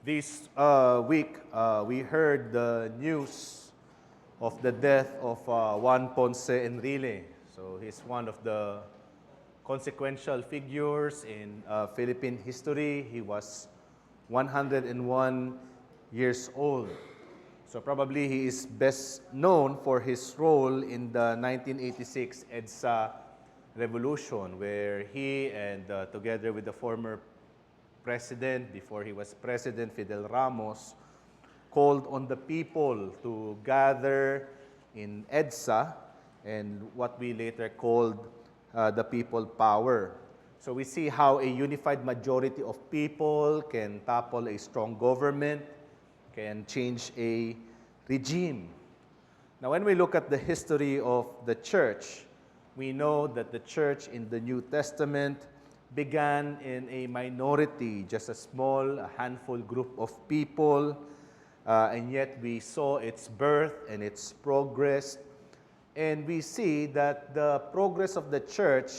This week, we heard the news of the death of Juan Ponce Enrile. So he's one of the consequential figures in Philippine history. He was 101 years old. So probably he is best known for his role in the 1986 EDSA revolution, where he and together with the former president, before he was president, Fidel Ramos, called on the people to gather in EDSA and what we later called the people power. So we see how a unified majority of people can topple a strong government, can change a regime. Now, when we look at the history of the church, we know that the church in the New Testament began in a minority, just a small, a handful group of people, and yet we saw its birth and its progress. And we see that the progress of the church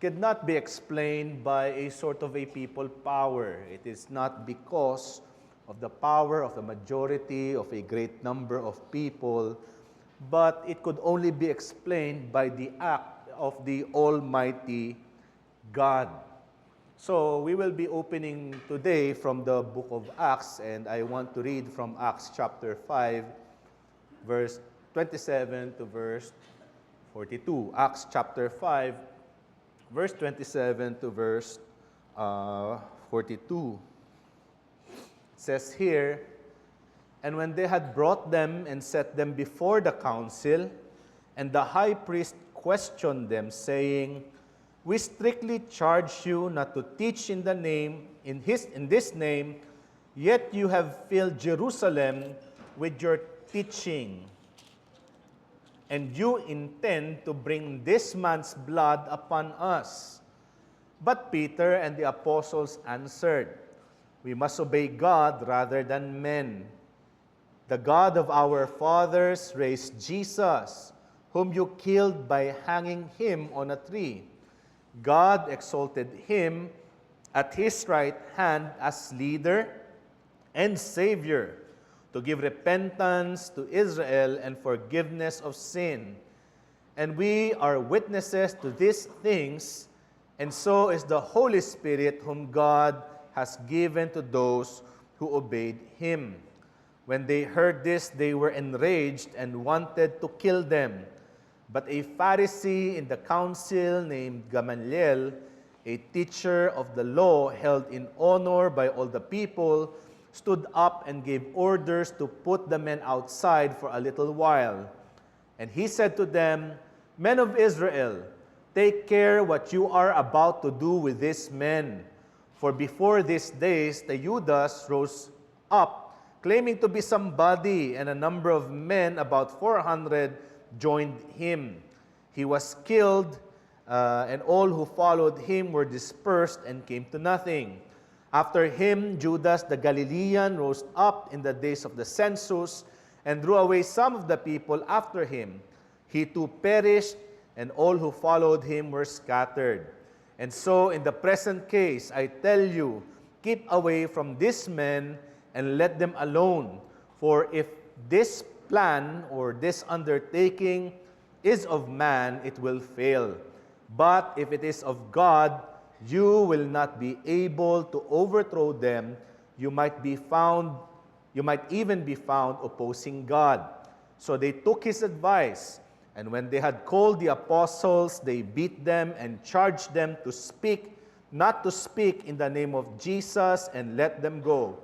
cannot be explained by a sort of a people power. It is not because of the power of the majority of a great number of people, but it could only be explained by the act of the Almighty God. So we will be opening today from the book of Acts, and I want to read from Acts chapter 5, verse 27 to verse 42. Acts chapter 5, verse 27 to verse 42. It says here, "And when they had brought them and set them before the council, and the high priest questioned them, saying, We strictly charge you not to teach in this name, yet you have filled Jerusalem with your teaching. And you intend to bring this man's blood upon us." But Peter and the apostles answered, "We must obey God rather than men. The God of our fathers raised Jesus, whom you killed by hanging him on a tree. God exalted him at his right hand as leader and Savior, to give repentance to Israel and forgiveness of sin. And we are witnesses to these things, and so is the Holy Spirit, whom God has given to those who obeyed him." When they heard this, they were enraged and wanted to kill them. But a Pharisee in the council named Gamaliel, a teacher of the law held in honor by all the people, stood up and gave orders to put the men outside for a little while. And he said to them, "Men of Israel, take care what you are about to do with these men. For before these days, the Judas rose up, claiming to be somebody, and a number of men, about 400, joined him. He was killed, and all who followed him were dispersed and came to nothing. After him, Judas the Galilean rose up in the days of the census and drew away some of the people after him. He too perished, and all who followed him were scattered. And so, in the present case, I tell you, keep away from these men and let them alone. For if this plan or this undertaking is of man, it will fail. But if it is of God, you will not be able to overthrow them. You might even be found opposing God." So they took his advice, and when they had called the apostles, they beat them and charged them not to speak in the name of Jesus, and let them go.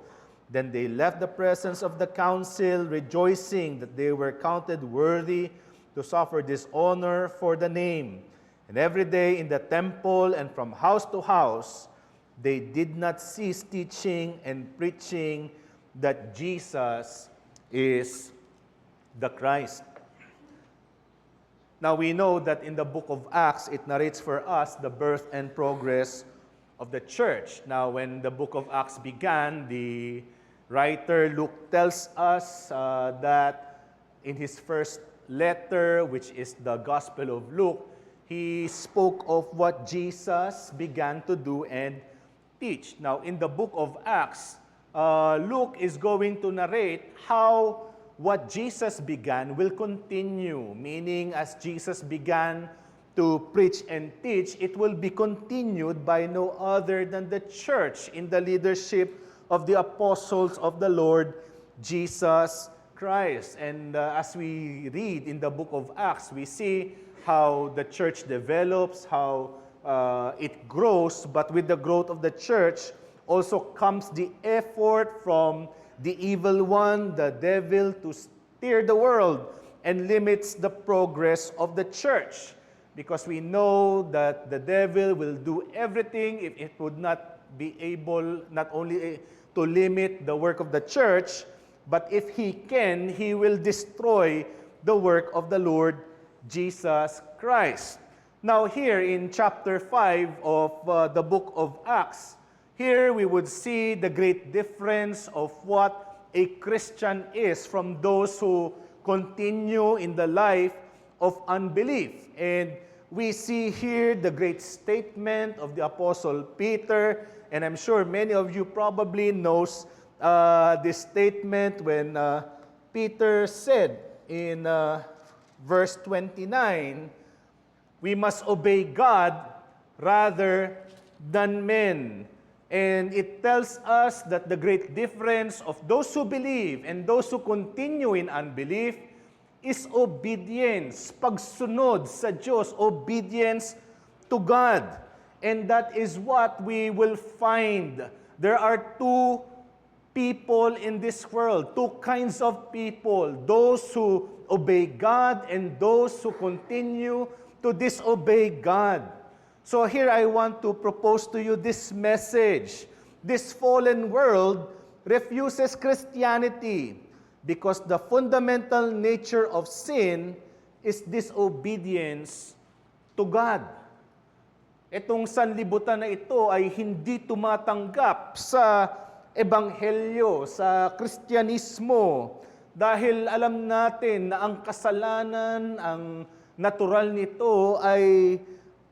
Then they left the presence of the council, rejoicing that they were counted worthy to suffer dishonor for the name. And every day in the temple and from house to house, they did not cease teaching and preaching that Jesus is the Christ. Now we know that in the book of Acts, it narrates for us the birth and progress of the church. Now, when the book of Acts began, the writer Luke tells us that in his first letter, which is the Gospel of Luke, he spoke of what Jesus began to do and teach. Now, in the book of Acts, Luke is going to narrate how what Jesus began will continue. Meaning, as Jesus began to preach and teach, it will be continued by no other than the church in the leadership of the apostles of the Lord Jesus Christ. And as we read in the book of Acts, we see how the church develops, how it grows, but with the growth of the church also comes the effort from the evil one, the devil, to steer the world and limits the progress of the church. Because we know that the devil will do everything if it would not be able not only to limit the work of the church, but if he can, he will destroy the work of the Lord Jesus Christ. Now here in chapter 5 of the book of Acts, here we would see the great difference of what a Christian is from those who continue in the life of unbelief. And we see here the great statement of the Apostle Peter, and I'm sure many of you probably knows this statement when Peter said in verse 29, we must obey God rather than men. And it tells us that the great difference of those who believe and those who continue in unbelief is obedience, pagsunod sa Diyos, obedience to God. And that is what we will find. There are two people in this world, two kinds of people, those who obey God and those who continue to disobey God. So here I want to propose to you this message. This fallen world refuses Christianity because the fundamental nature of sin is disobedience to God. Itong sanlibutan na ito ay hindi tumatanggap sa ebanghelyo, sa Kristyanismo, dahil alam natin na ang kasalanan, ang natural nito ay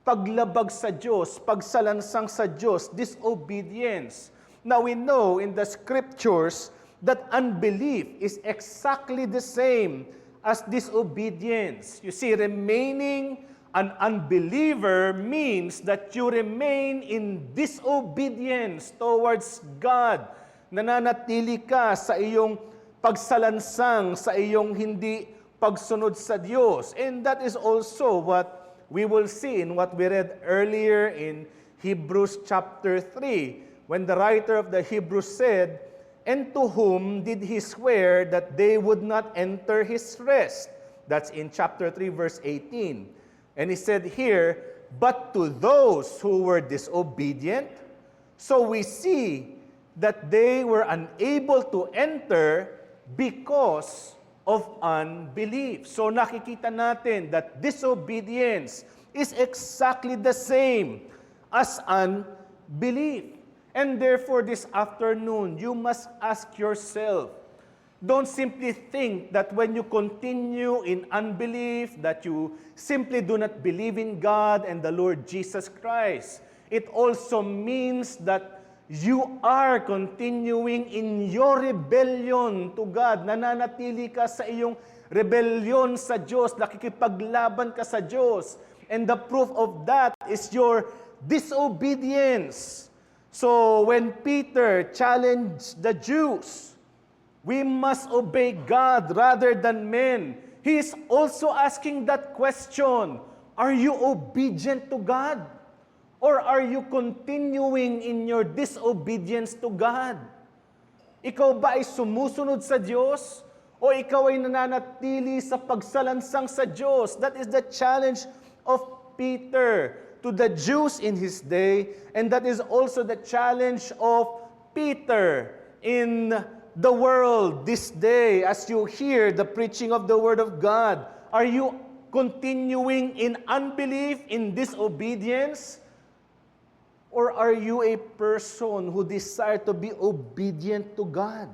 paglabag sa Diyos, pagsalansang sa Diyos, disobedience. Now we know in the scriptures that unbelief is exactly the same as disobedience. You see, remaining an unbeliever means that you remain in disobedience towards God. Nananatili ka sa iyong pagsalansang, sa iyong hindi pagsunod sa Diyos. And that is also what we will see in what we read earlier in Hebrews chapter 3, when the writer of the Hebrews said, "And to whom did he swear that they would not enter his rest?" That's in chapter 3, verse 18. And he said here, "But to those who were disobedient." So we see that they were unable to enter because of unbelief. So nakikita natin that disobedience is exactly the same as unbelief. And therefore this afternoon, you must ask yourself, don't simply think that when you continue in unbelief, that you simply do not believe in God and the Lord Jesus Christ. It also means that you are continuing in your rebellion to God. Nananatili ka sa iyong rebellion sa Diyos. Nakikipaglaban ka sa Diyos. And the proof of that is your disobedience. So when Peter challenged the Jews, we must obey God rather than men. He is also asking that question, are you obedient to God? Or are you continuing in your disobedience to God? Ikaw ba ay sumusunod sa Diyos? O ikaw ay nananatili sa pagsalansang sa Diyos? That is the challenge of Peter to the Jews in his day. And that is also the challenge of Peter in the world this day. As you hear the preaching of the Word of God, are you continuing in unbelief, in disobedience? Or are you a person who desire to be obedient to God?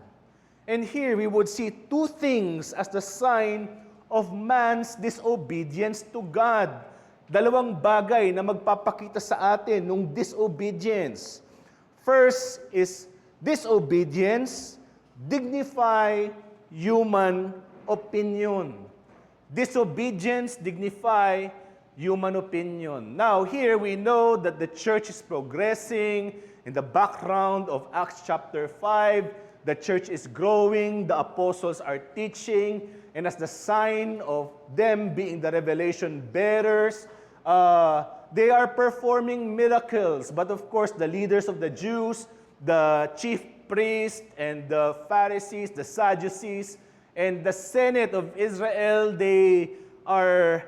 And here we would see two things as the sign of man's disobedience to God. Dalawang bagay na magpapakita sa atin ng disobedience. First is Disobedience dignify human opinion. Disobedience dignify human opinion. Now, here we know that the church is progressing. In the background of Acts chapter 5, the church is growing, the apostles are teaching, and as the sign of them being the revelation bearers, they are performing miracles. But of course, the leaders of the Jews, the chief priests, and the Pharisees, the Sadducees, and the Senate of Israel, they are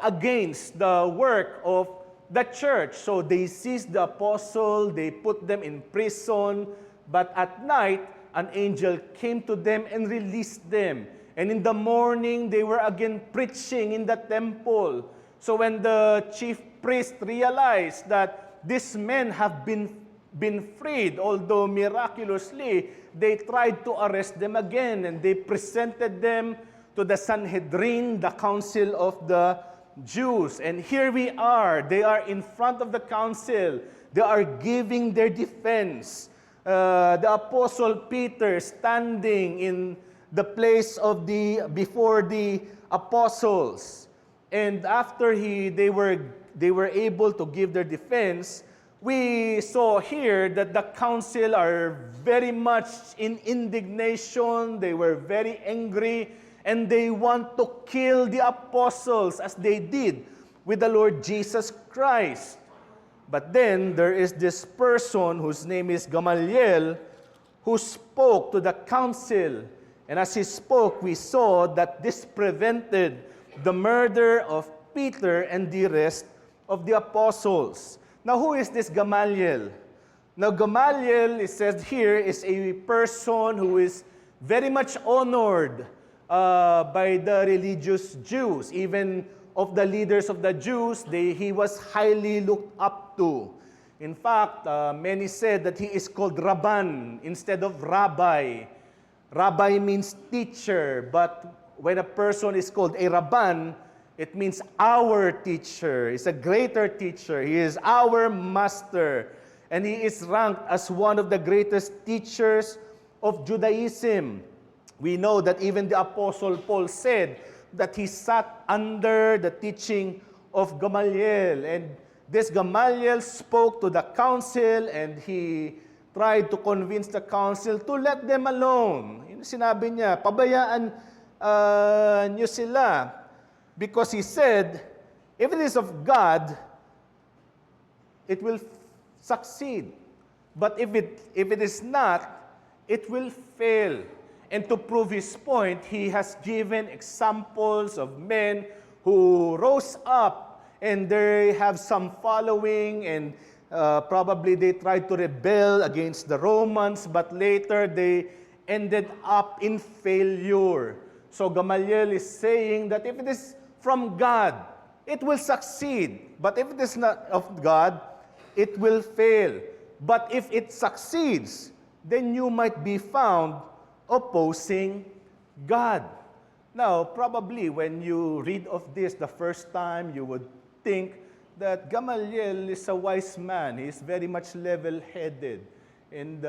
against the work of the church. So they seized the apostle, they put them in prison, but at night, an angel came to them and released them. And in the morning, they were again preaching in the temple. So when the chief priest realized that these men have been freed, although miraculously, they tried to arrest them again, and they presented them to the Sanhedrin, the council of the Jews. And here we are. They are in front of the council. They are giving their defense. The apostle Peter standing in the place of before the apostles. And after they were able to give their defense, we saw here that the council are very much in indignation. They were very angry, and they want to kill the apostles as they did with the Lord Jesus Christ. But then there is this person whose name is Gamaliel who spoke to the council. And as he spoke, we saw that this prevented the murder of Peter and the rest of the apostles. Now, who is this Gamaliel? Now, Gamaliel, it says here, is a person who is very much honored by the religious Jews. Even of the leaders of the Jews, he was highly looked up to. In fact, many said that he is called Rabban instead of Rabbi. Rabbi means teacher, but when a person is called a Rabban, it means our teacher. He's a greater teacher. He is our master. And he is ranked as one of the greatest teachers of Judaism. We know that even the Apostle Paul said that he sat under the teaching of Gamaliel. And this Gamaliel spoke to the council, and he tried to convince the council to let them alone. Sinabi niya, pabayaan niyo sila. Because he said, if it is of God, it will succeed. But if it is not, it will fail. And to prove his point, he has given examples of men who rose up and they have some following, and probably they tried to rebel against the Romans, but later they ended up in failure. So Gamaliel is saying that if it is from God, it will succeed. But if it is not of God, it will fail. But if it succeeds, then you might be found opposing God. Now, probably when you read of this the first time, you would think that Gamaliel is a wise man. He is very much level-headed and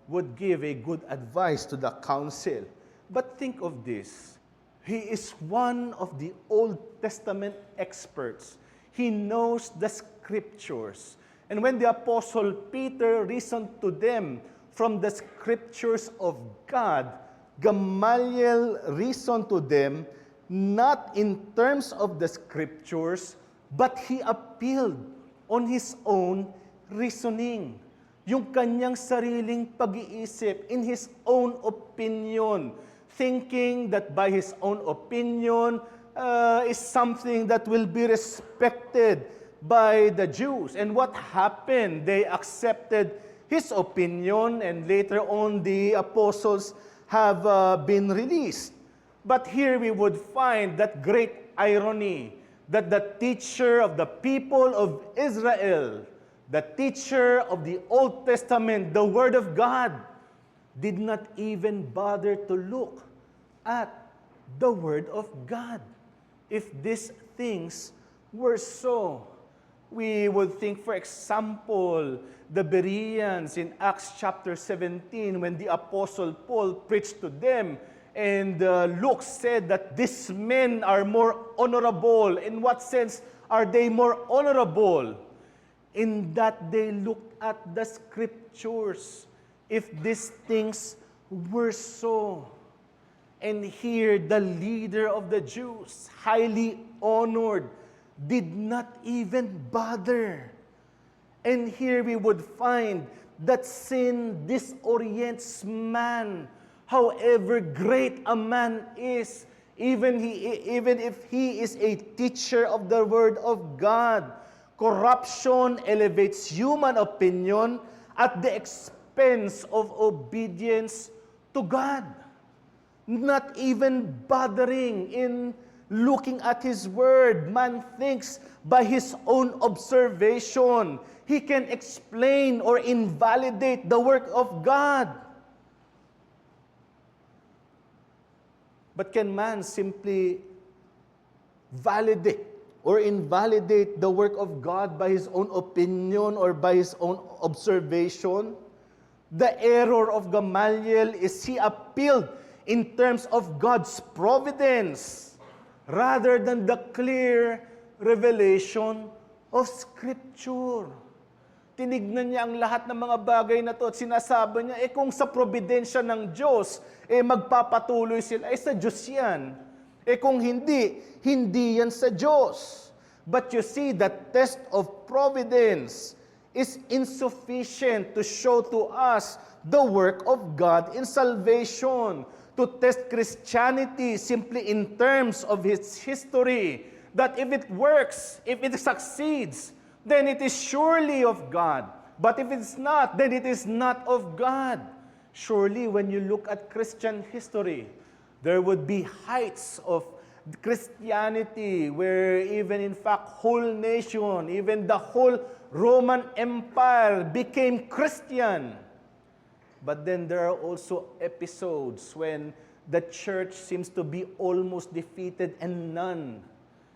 would give a good advice to the council. But think of this. He is one of the Old Testament experts. He knows the scriptures. And when the Apostle Peter reasoned to them from the scriptures of God, Gamaliel reasoned to them not in terms of the scriptures, but he appealed on his own reasoning. Yung kanyang sariling pag-iisip, in his own opinion, thinking that by his own opinion is something that will be respected by the Jews. And what happened? They accepted his opinion, and later on the apostles have been released. But here we would find that great irony, that the teacher of the people of Israel, the teacher of the Old Testament, the Word of God, did not even bother to look at the Word of God. If these things were so, We would think, for example, the Bereans in Acts chapter 17 when the Apostle Paul preached to them. And Luke said that these men are more honorable. In what sense are they more honorable? In that they looked at the scriptures, if these things were so. And here the leader of the Jews, highly honored, did not even bother. And here we would find that sin disorients man, however great a man is, even if he is a teacher of the Word of God. Corruption elevates human opinion at the expense of obedience to God. Not even bothering in looking at His Word. Man thinks by his own observation, he can explain or invalidate the work of God. But can man simply validate or invalidate the work of God by his own opinion or by his own observation? The error of Gamaliel is he appealed in terms of God's providence rather than the clear revelation of Scripture. Tinignan niya ang lahat ng mga bagay na to at sinasabi niya, kung sa providensya ng Diyos, magpapatuloy sila, sa Diyos yan. Kung hindi, hindi yan sa Diyos. But you see, the test of providence is insufficient to show to us the work of God in salvation. To test Christianity simply in terms of its history, that if it works, if it succeeds, then it is surely of God. But if it's not, then it is not of God. Surely, when you look at Christian history, there would be heights of Christianity where even in fact whole nation, even the whole Roman Empire became Christian. But then there are also episodes when the church seems to be almost defeated and none.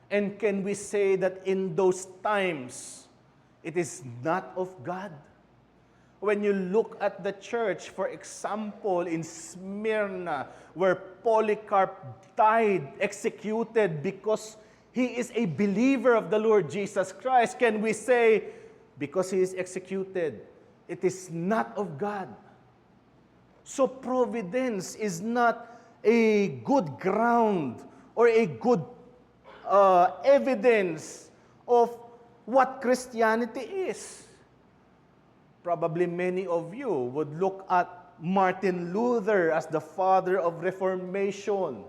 And can we say that in those times, it is not of God? When you look at the church, for example, in Smyrna, where Polycarp died, executed because he is a believer of the Lord Jesus Christ, can we say, because he is executed, it is not of God? So providence is not a good ground or a good evidence of what Christianity is. Probably many of you would look at Martin Luther as the father of Reformation.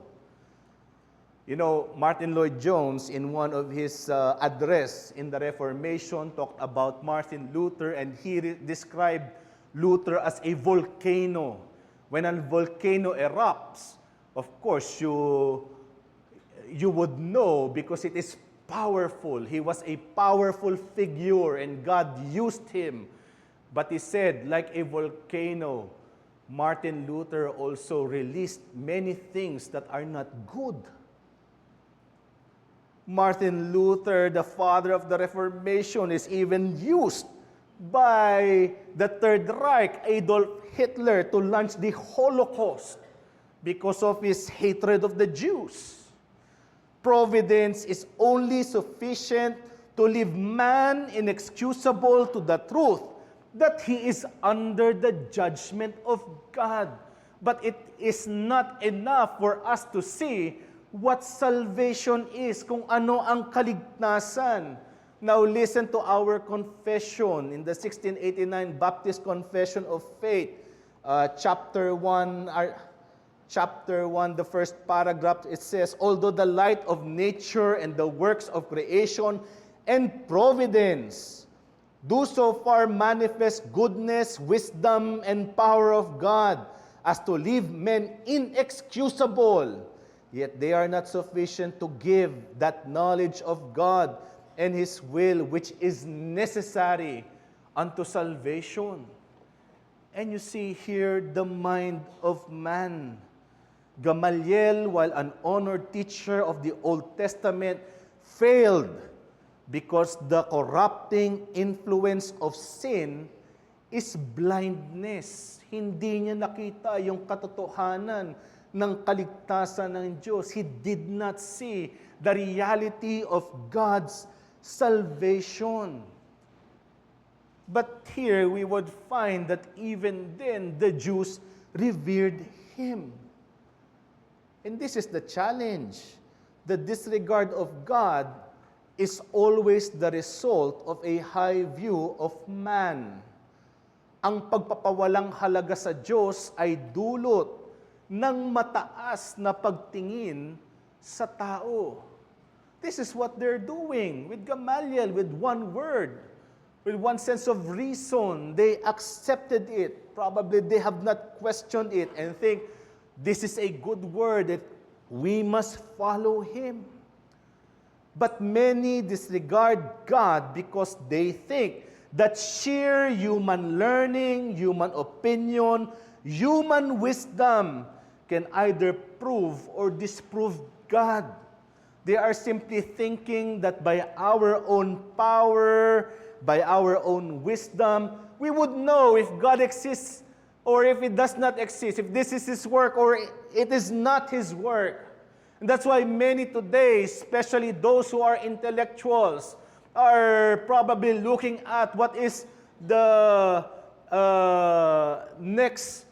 You know, Martin Lloyd-Jones, in one of his address in the Reformation, talked about Martin Luther, and he described Luther as a volcano. When a volcano erupts, of course, you would know because it is powerful. He was a powerful figure and God used him. But he said, like a volcano, Martin Luther also released many things that are not good. Martin Luther, the father of the Reformation, is even used by the Third Reich, Adolf Hitler, to launch the Holocaust because of his hatred of the Jews. Providence is only sufficient to leave man inexcusable to the truth that he is under the judgment of God. But it is not enough for us to see what salvation is, kung ano ang kaligtasan. Now listen to our confession in the 1689 Baptist Confession of Faith, chapter 1, the first paragraph. It says, although the light of nature and the works of creation and providence do so far manifest goodness, wisdom, and power of God as to leave men inexcusable, yet they are not sufficient to give that knowledge of God and His will which is necessary unto salvation. And you see here the mind of man. Gamaliel, while an honored teacher of the Old Testament, failed because the corrupting influence of sin is blindness. Hindi niya nakita yung katotohanan ng kaligtasan ng Diyos. He did not see the reality of God's salvation. But here we would find that even then the Jews revered Him. And this is the challenge. The disregard of God is always the result of a high view of man. Ang pagpapawalang halaga sa Diyos ay dulot ng mataas na pagtingin sa tao. This is what they're doing with Gamaliel, with one word, with one sense of reason. They accepted it. Probably they have not questioned it and think, this is a good word that we must follow Him. But many disregard God because they think that sheer human learning, human opinion, human wisdom can either prove or disprove God. They are simply thinking that by our own power, by our own wisdom, we would know if God exists or if it does not exist, if this is His work or it is not His work. And that's why many today, especially those who are intellectuals, are probably looking at what is the next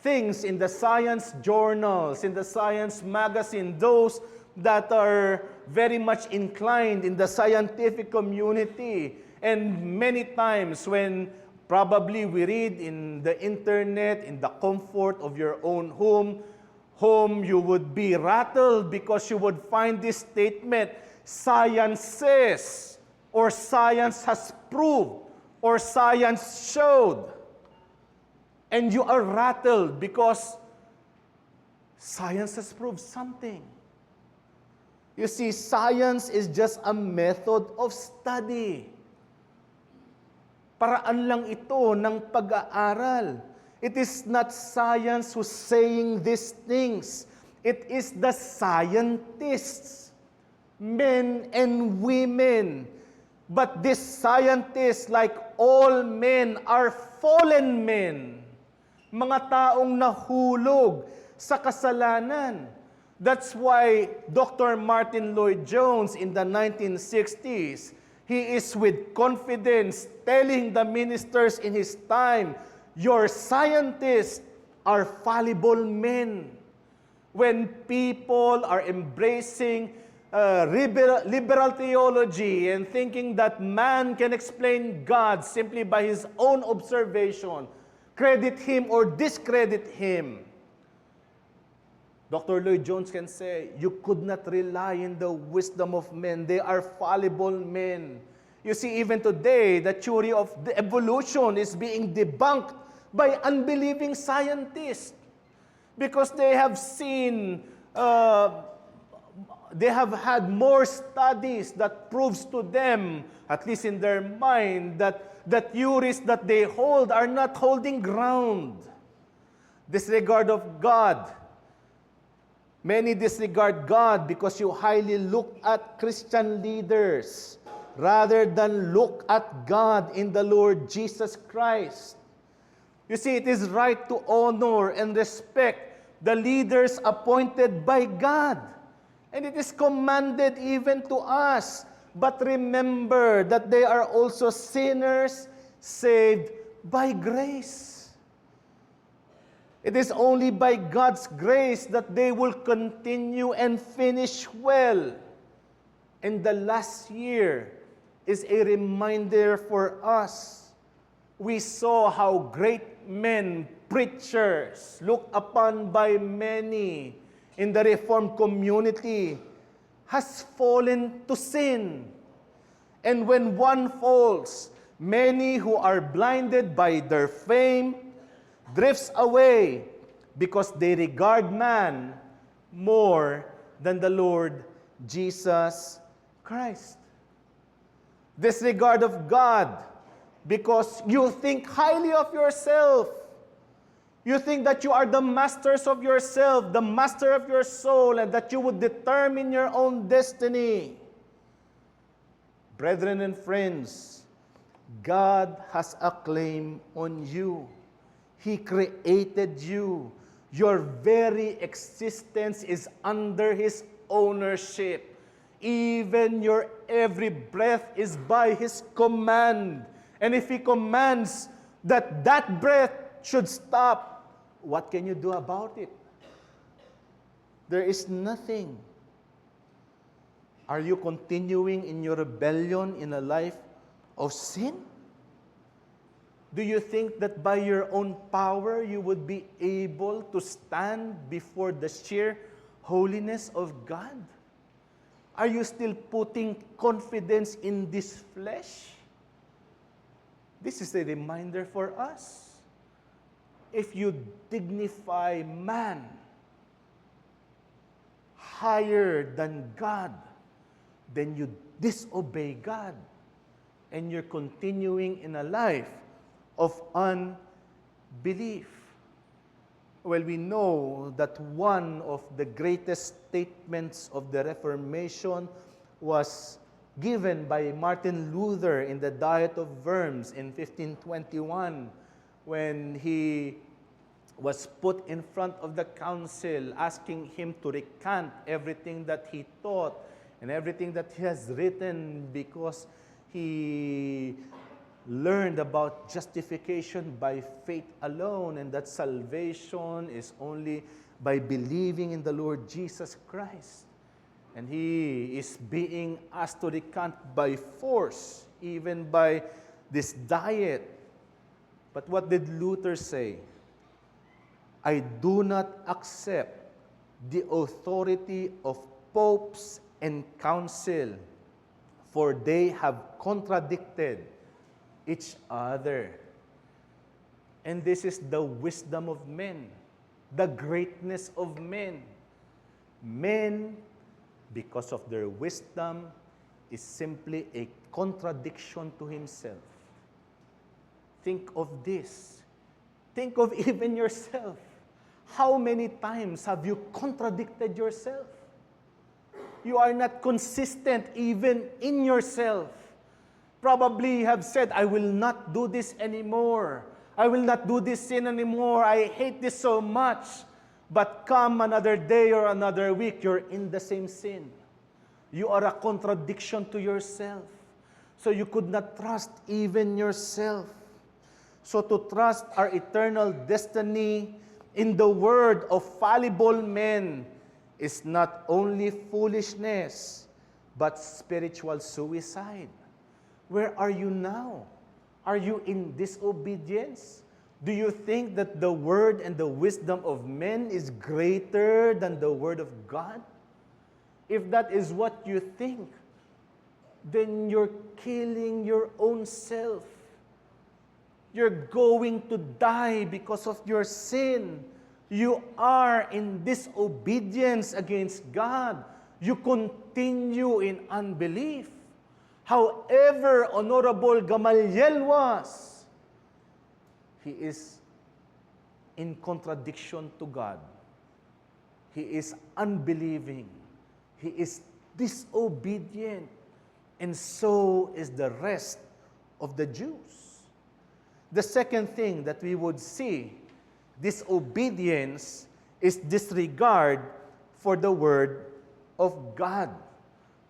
things in the science journals, in the science magazine, those that are very much inclined in the scientific community. And many times when probably we read in the internet, in the comfort of your own home, you would be rattled because you would find this statement, science says, or science has proved, or science showed. And you are rattled because science has proved something. You see, science is just a method of study. Paraan lang ito ng pag-aaral. It is not science who's saying these things. It is the scientists, men and women. But these scientists, like all men, are fallen men. Mga taong nahulog sa kasalanan. That's why Dr. Martin Lloyd-Jones in the 1960s, he is with confidence telling the ministers in his time, your scientists are fallible men. When people are embracing liberal theology and thinking that man can explain God simply by his own observation, credit him or discredit him. Dr. Lloyd-Jones can say, you could not rely in the wisdom of men. They are fallible men. You see, even today, the theory of the evolution is being debunked by unbelieving scientists because they have seen, they have had more studies that proves to them, at least in their mind, that the theories that they hold are not holding ground. Disregard of God. Many disregard God because you highly look at Christian leaders rather than look at God in the Lord Jesus Christ. You see, it is right to honor and respect the leaders appointed by God. And it is commanded even to us. But remember that they are also sinners saved by grace. It is only by God's grace that they will continue and finish well. And the last year is a reminder for us. We saw how great men, preachers, looked upon by many in the Reformed community, has fallen to sin. And when one falls, many who are blinded by their fame drifts away because they regard man more than the Lord Jesus Christ. Disregard of God because you think highly of yourself. You think that you are the masters of yourself, the master of your soul, and that you would determine your own destiny. Brethren and friends, God has a claim on you. He created you. Your very existence is under His ownership. Even your every breath is by His command. And if He commands that that breath should stop, what can you do about it? There is nothing. Are you continuing in your rebellion in a life of sin? Do you think that by your own power you would be able to stand before the sheer holiness of God? Are you still putting confidence in this flesh? This is a reminder for us. If you dignify man higher than God, then you disobey God, and you're continuing in a life of unbelief. Well, we know that one of the greatest statements of the Reformation was given by Martin Luther in the Diet of Worms in 1521, when he was put in front of the council, asking him to recant everything that he taught and everything that he has written, because he learned about justification by faith alone, and that salvation is only by believing in the Lord Jesus Christ. And he is being asked to recant by force, even by this diet. But what did Luther say? I do not accept the authority of popes and council, for they have contradicted each other. And this is the wisdom of men, the greatness of men. Men, because of their wisdom, is simply a contradiction to himself. Think of this. Think of even yourself. How many times have you contradicted yourself? You are not consistent even in yourself. Probably you have said, I will not do this anymore. I will not do this sin anymore. I hate this so much. But come another day or another week, you're in the same sin. You are a contradiction to yourself. So you could not trust even yourself. So to trust our eternal destiny in the word of fallible men is not only foolishness, but spiritual suicide. Where are you now? Are you in disobedience? Do you think that the word and the wisdom of men is greater than the word of God? If that is what you think, then you're killing your own self. You're going to die because of your sin. You are in disobedience against God. You continue in unbelief. However honorable Gamaliel was, he is in contradiction to God. He is unbelieving. He is disobedient. And so is the rest of the Jews. The second thing that we would see, disobedience, is disregard for the word of God.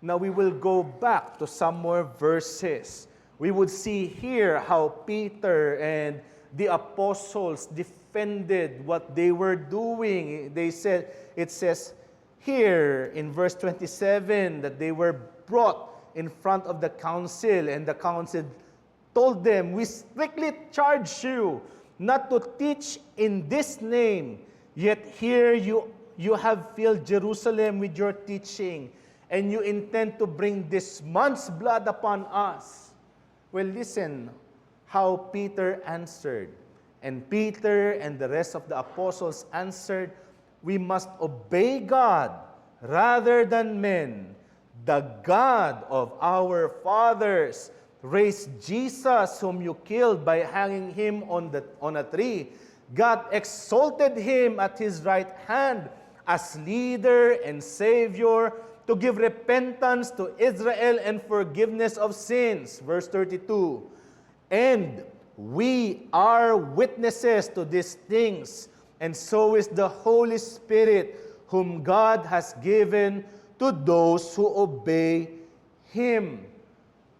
Now we will go back to some more verses. We would see here how Peter and the apostles defended what they were doing. They said, it says here in verse 27 that they were brought in front of the council, and the council told them, we strictly charge you not to teach in this name, yet here you have filled Jerusalem with your teaching, and you intend to bring this man's blood upon us. Well, listen how Peter answered. And Peter and the rest of the apostles answered, we must obey God rather than men. The God of our fathers raised Jesus, whom you killed by hanging him on a tree. God exalted him at his right hand as leader and Savior to give repentance to Israel and forgiveness of sins. Verse 32, and we are witnesses to these things, and so is the Holy Spirit, whom God has given to those who obey Him.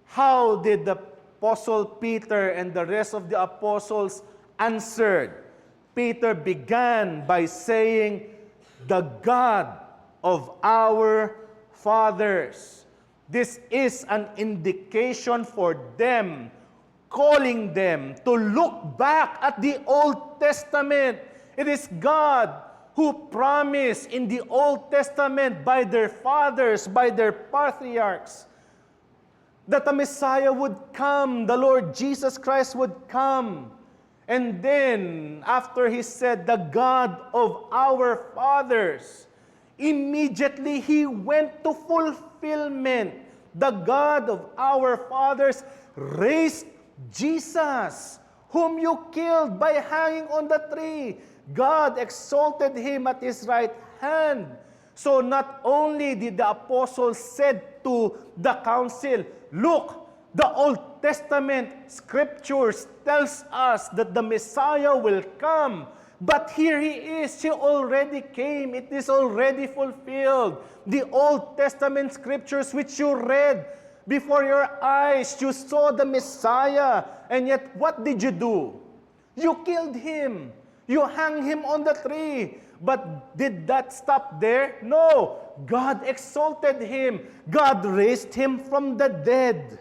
How did the Apostle Peter and the rest of the apostles answered? Peter began by saying, the God of our fathers. This is an indication for them, calling them to look back at the Old Testament. It is God who promised in the Old Testament by their fathers, by their patriarchs, that the Messiah would come, the Lord Jesus Christ would come. And then, after He said, the God of our fathers, immediately He went to fulfillment. The God of our fathers raised Jesus, whom you killed by hanging on the tree. God exalted Him at His right hand. So not only did the apostles said to the council, look, the Old Testament scriptures tells us that the Messiah will come. But here He is. He already came. It is already fulfilled. The Old Testament scriptures which you read before your eyes, you saw the Messiah. And yet, what did you do? You killed Him. You hung Him on the tree. But did that stop there? No. God exalted Him. God raised Him from the dead.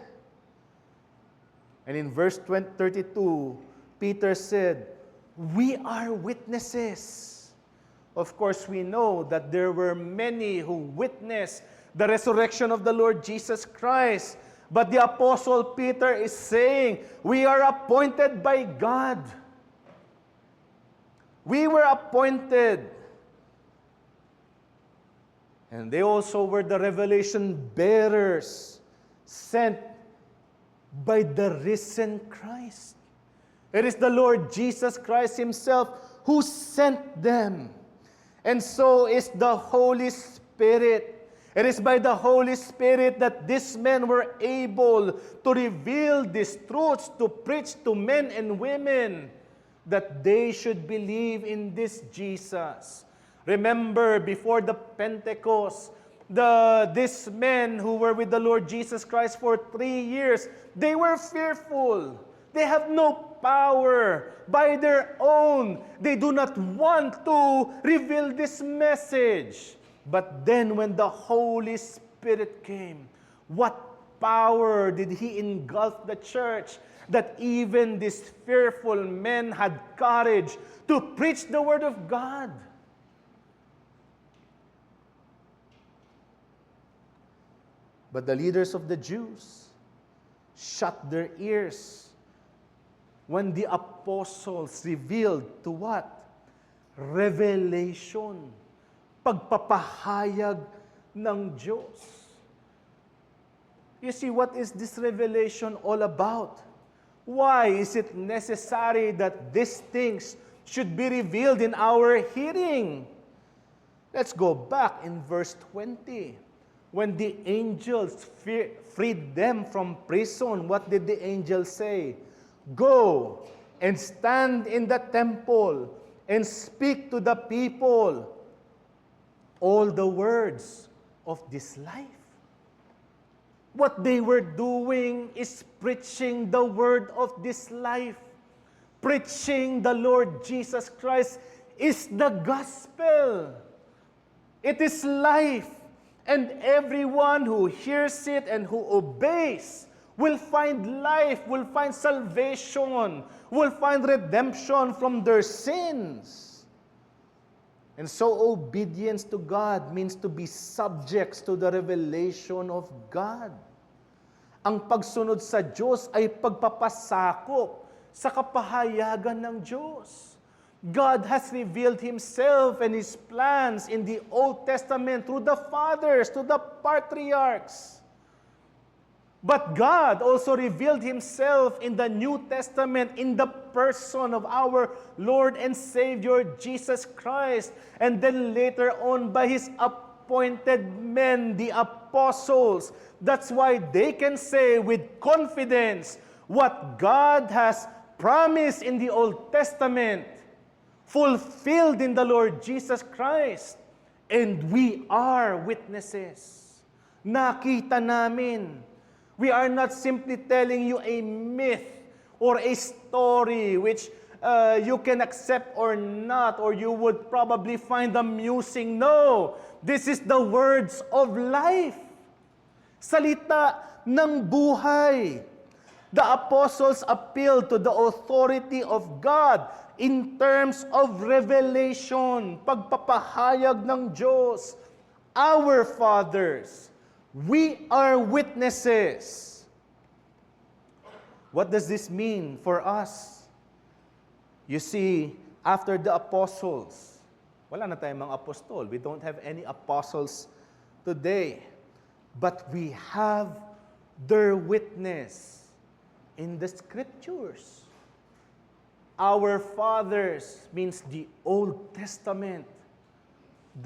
And in verse 32, Peter said, we are witnesses. Of course, we know that there were many who witnessed the resurrection of the Lord Jesus Christ. But the Apostle Peter is saying, we are appointed by God. We were appointed. And they also were the revelation bearers sent by the risen Christ. It is the Lord Jesus Christ Himself who sent them. And so is the Holy Spirit. It is by the Holy Spirit that these men were able to reveal these truths, to preach to men and women that they should believe in this Jesus. Remember, before the Pentecost, these men who were with the Lord Jesus Christ for 3 years, they were fearful. They have no power by their own. They do not want to reveal this message. But then when the Holy Spirit came, what power did He engulf the church that even these fearful men had courage to preach the Word of God? But the leaders of the Jews shut their ears when the apostles revealed to what? Revelation. Pagpapahayag ng Diyos. You see, what is this revelation all about? Why is it necessary that these things should be revealed in our hearing? Let's go back in verse 20. When the angels freed them from prison, what did the angels say? Go and stand in the temple and speak to the people all the words of this life. What they were doing is preaching the word of this life. Preaching the Lord Jesus Christ is the gospel. It is life. And everyone who hears it and who obeys will find life, will find salvation, will find redemption from their sins. And so obedience to God means to be subjects to the revelation of God. Ang pagsunod sa Diyos ay pagpapasakop sa kapahayagan ng Diyos. God has revealed Himself and His plans in the Old Testament through the fathers, to the patriarchs. But God also revealed Himself in the New Testament in the person of our Lord and Savior Jesus Christ. And then later on by His appointed men, the apostles. That's why they can say with confidence what God has promised in the Old Testament, fulfilled in the Lord Jesus Christ. And we are witnesses. Nakita namin. We are not simply telling you a myth or a story which you can accept or not, or you would probably find amusing. No, this is the words of life. Salita ng buhay. The apostles appealed to the authority of God in terms of revelation, pagpapahayag ng Diyos. Our fathers, we are witnesses. What does this mean for us? You see, after the apostles, wala na tayong mga apostol. We don't have any apostles today. But we have their witness in the scriptures. Our fathers means the Old Testament.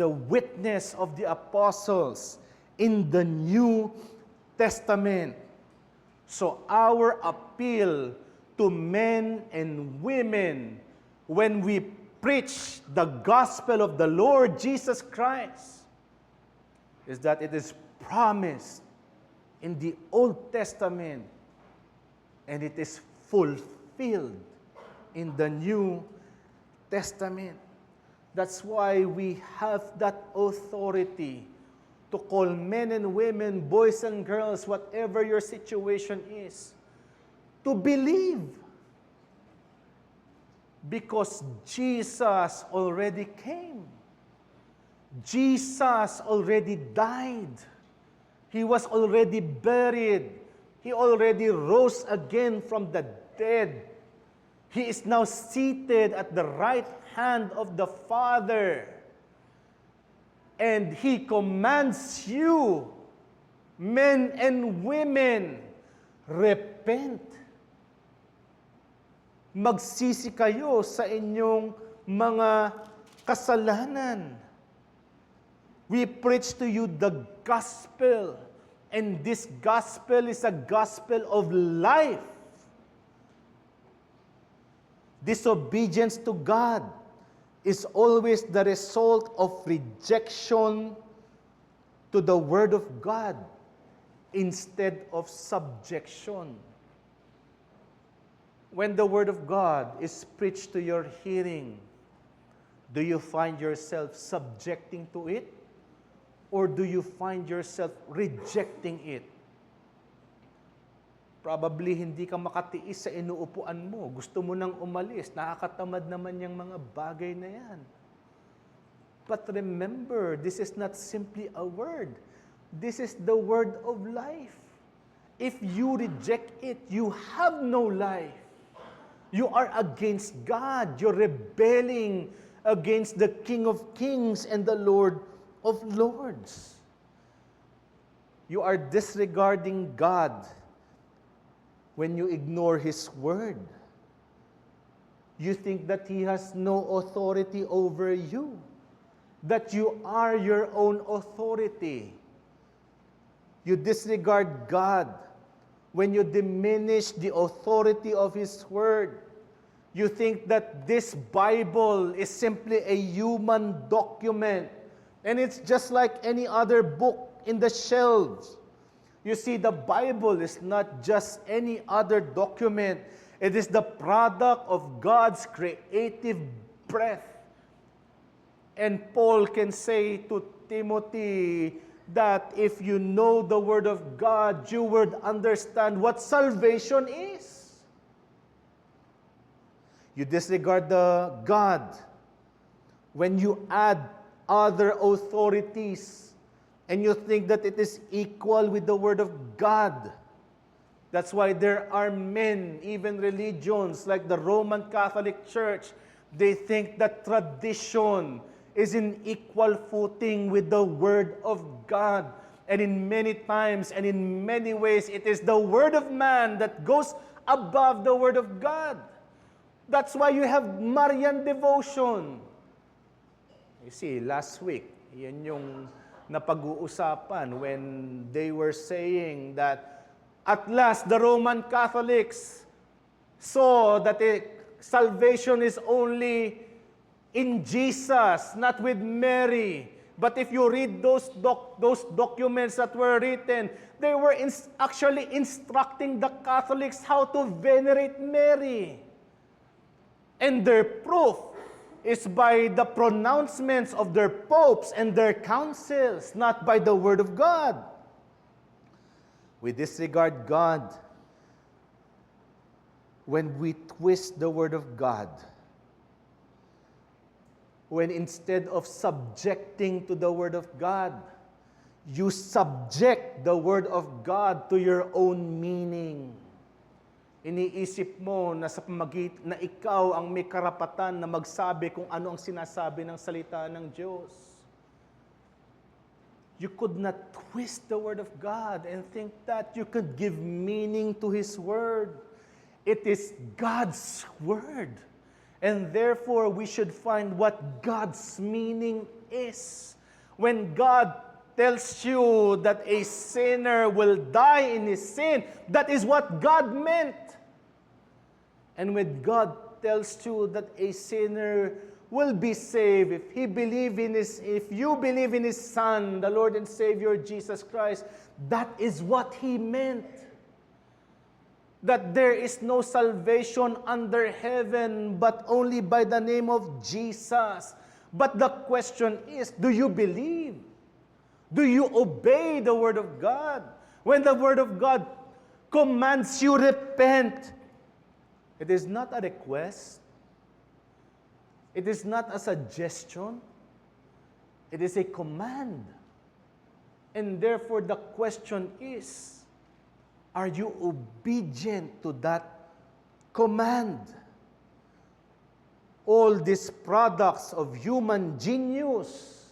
The witness of the apostles in the New Testament. So our appeal to men and women when we preach the gospel of the Lord Jesus Christ is that it is promised in the Old Testament and it is fulfilled in the New Testament. That's why we have that authority to call men and women, boys and girls, whatever your situation is, to believe. Because Jesus already came. Jesus already died. He was already buried. He already rose again from the dead. He is now seated at the right hand of the Father. And He commands you, men and women, repent. Magsisi kayo sa inyong mga kasalanan. We preach to you the gospel. And this gospel is a gospel of life. Disobedience to God is always the result of rejection to the Word of God instead of subjection. When the Word of God is preached to your hearing, do you find yourself subjecting to it? Or do you find yourself rejecting it? Probably hindi ka makatiis sa inuupuan mo. Gusto mo nang umalis. Nakakatamad naman yung mga bagay na yan. But remember, this is not simply a word. This is the word of life. If you reject it, you have no life. You are against God. You're rebelling against the King of Kings and the Lord of Lords. You are disregarding God when you ignore His word. You think that He has no authority over you, that you are your own authority. You disregard God when you diminish the authority of His word. You think that this Bible is simply a human document, and it's just like any other book in the shelves. You see, the Bible is not just any other document. It is the product of God's creative breath. And Paul can say to Timothy that if you know the Word of God, you would understand what salvation is. You disregard the God when you add other authorities and you think that it is equal with the Word of God. That's why there are men, even religions like the Roman Catholic Church, they think that tradition is in equal footing with the Word of God. And in many times and in many ways, it is the word of man that goes above the Word of God. That's why you have Marian devotion. You see, last week, yan yung na pag-uusapan when they were saying that at last the Roman Catholics saw that salvation is only in Jesus, not with Mary. But if you read those documents that were written, they were actually instructing the Catholics how to venerate Mary. And their proof is by the pronouncements of their popes and their councils, not by the Word of God. We disregard God when we twist the Word of God. When instead of subjecting to the Word of God, you subject the Word of God to your own meaning. Iniisip mo na na ikaw ang may karapatan na magsabi kung ano ang sinasabi ng salita ng Diyos. You could not twist the Word of God and think that you could give meaning to His Word. It is God's Word. And therefore, we should find what God's meaning is. When God tells you that a sinner will die in his sin, that is what God meant. And when God tells you that a sinner will be saved if you believe in His Son, the Lord and Savior Jesus Christ, that is what He meant. That there is no salvation under heaven but only by the name of Jesus. But the question is, do you believe? Do you obey the Word of God? When the Word of God commands you repent, it is not a request. It is not a suggestion. It is a command. And therefore the question is, are you obedient to that command? All these products of human genius,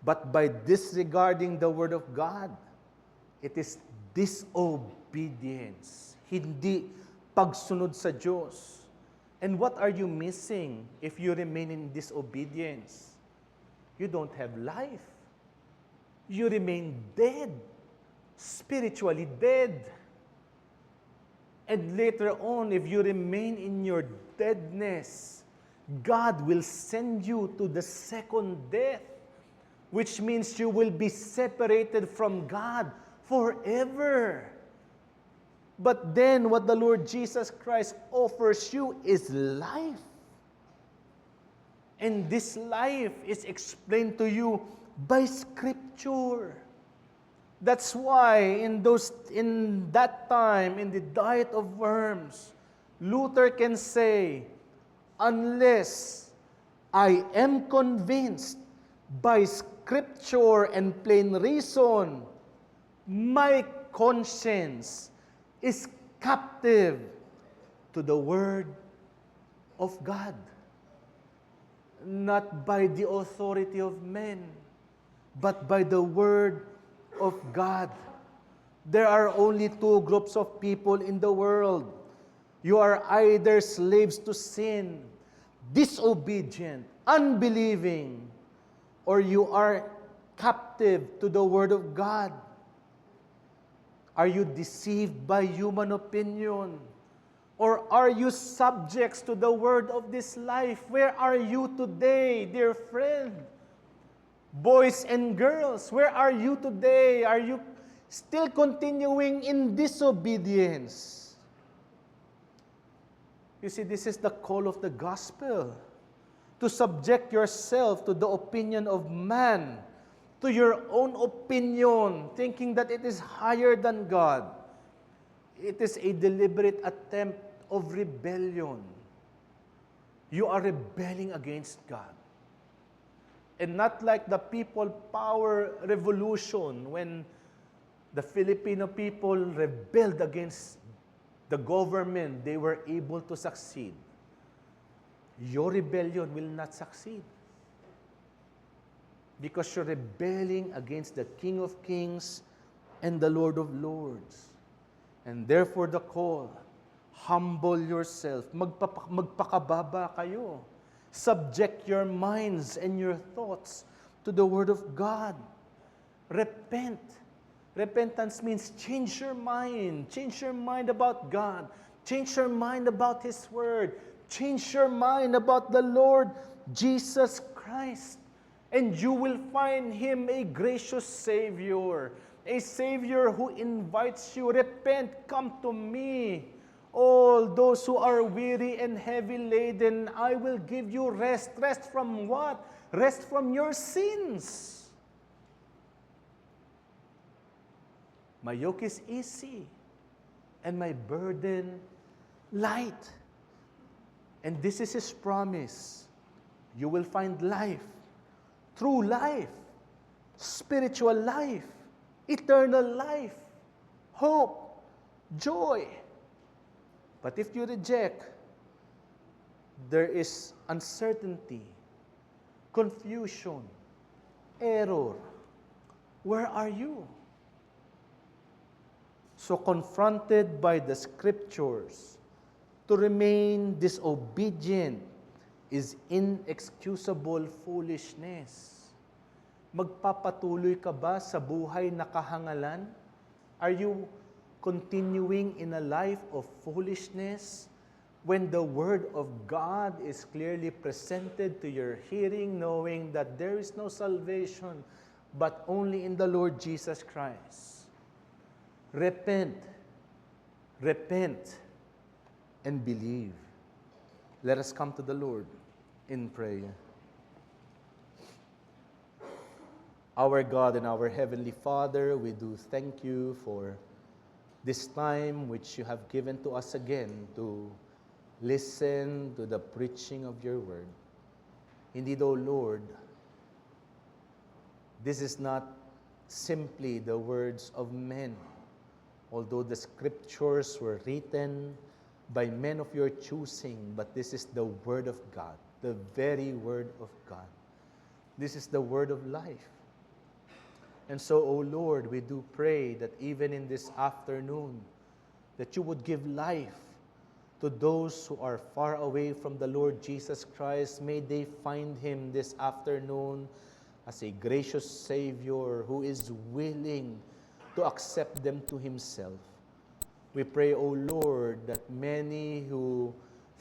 but by disregarding the Word of God, it is disobedience, hindi pagsunod sa Diyos. And what are you missing if you remain in disobedience? You don't have life. You remain dead. Spiritually dead. And later on, if you remain in your deadness, God will send you to the second death, which means you will be separated from God forever. But then what the Lord Jesus Christ offers you is life. And this life is explained to you by Scripture. That's why in that time, in the diet of worms, Luther can say, unless I am convinced by Scripture and plain reason, my conscience is captive to the Word of God, not by the authority of men, but by the Word of God. There are only two groups of people in the world. You are either slaves to sin, disobedient, unbelieving, or you are captive to the Word of God. Are you deceived by human opinion? Or are you subjects to the word of this life? Where are you today, dear friend? Boys and girls, where are you today? Are you still continuing in disobedience? You see, this is the call of the gospel. To subject yourself to the opinion of man, to your own opinion, thinking that it is higher than God. It is a deliberate attempt of rebellion. You are rebelling against God. And not like the people power revolution when the Filipino people rebelled against the government, they were able to succeed. Your rebellion will not succeed. Because you're rebelling against the King of Kings and the Lord of Lords. And therefore the call, humble yourself, magpakababa kayo. Subject your minds and your thoughts to the Word of God. Repent. Repentance means change your mind. Change your mind about God. Change your mind about His Word. Change your mind about the Lord Jesus Christ. And you will find Him a gracious Savior. A Savior who invites you, repent, come to me. All those who are weary and heavy laden, I will give you rest. Rest from what? Rest from your sins. My yoke is easy and my burden light. And this is His promise. You will find life, true life, spiritual life, eternal life, hope, joy. But if you reject, there is uncertainty, confusion, error. Where are you? So confronted by the Scriptures, to remain disobedient is inexcusable foolishness. Magpapatuloy ka ba sa buhay na kahangalan? Are you continuing in a life of foolishness when the Word of God is clearly presented to your hearing, knowing that there is no salvation but only in the Lord Jesus Christ? Repent, repent, and believe. Let us come to the Lord in prayer. Our God and our Heavenly Father, we do thank you for this time which you have given to us again to listen to the preaching of your word. Indeed, O Lord, this is not simply the words of men, although the Scriptures were written by men of your choosing, but this is the Word of God, the very Word of God. This is the Word of life. And so, O Lord, we do pray that even in this afternoon, that you would give life to those who are far away from the Lord Jesus Christ. May they find Him this afternoon as a gracious Savior who is willing to accept them to Himself. We pray, O Lord, that many who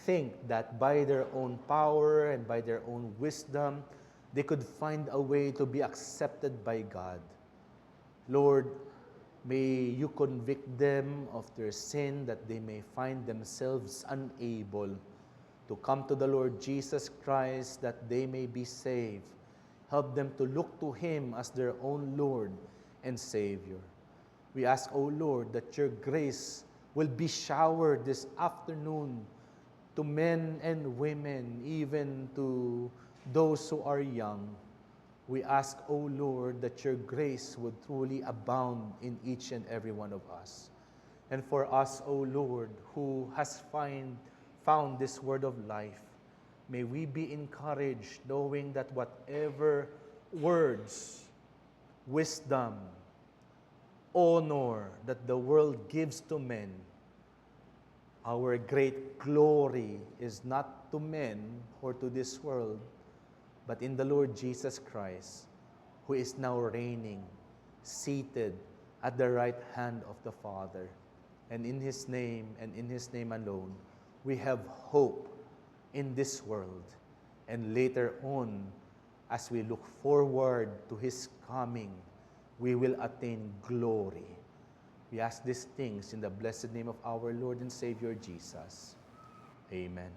think that by their own power and by their own wisdom, they could find a way to be accepted by God. Lord, may you convict them of their sin, that they may find themselves unable to come to the Lord Jesus Christ, that they may be saved. Help them to look to Him as their own Lord and Savior. We ask, O Lord, that your grace will be showered this afternoon to men and women, even to those who are young. We ask, O Lord, that your grace would truly abound in each and every one of us. And for us, O Lord, who has found this word of life, may we be encouraged, knowing that whatever words, wisdom, honor that the world gives to men, our great glory is not to men or to this world, but in the Lord Jesus Christ, who is now reigning, seated at the right hand of the Father. And in His name, and in His name alone, we have hope in this world. And later on, as we look forward to His coming, we will attain glory. We ask these things in the blessed name of our Lord and Savior Jesus. Amen.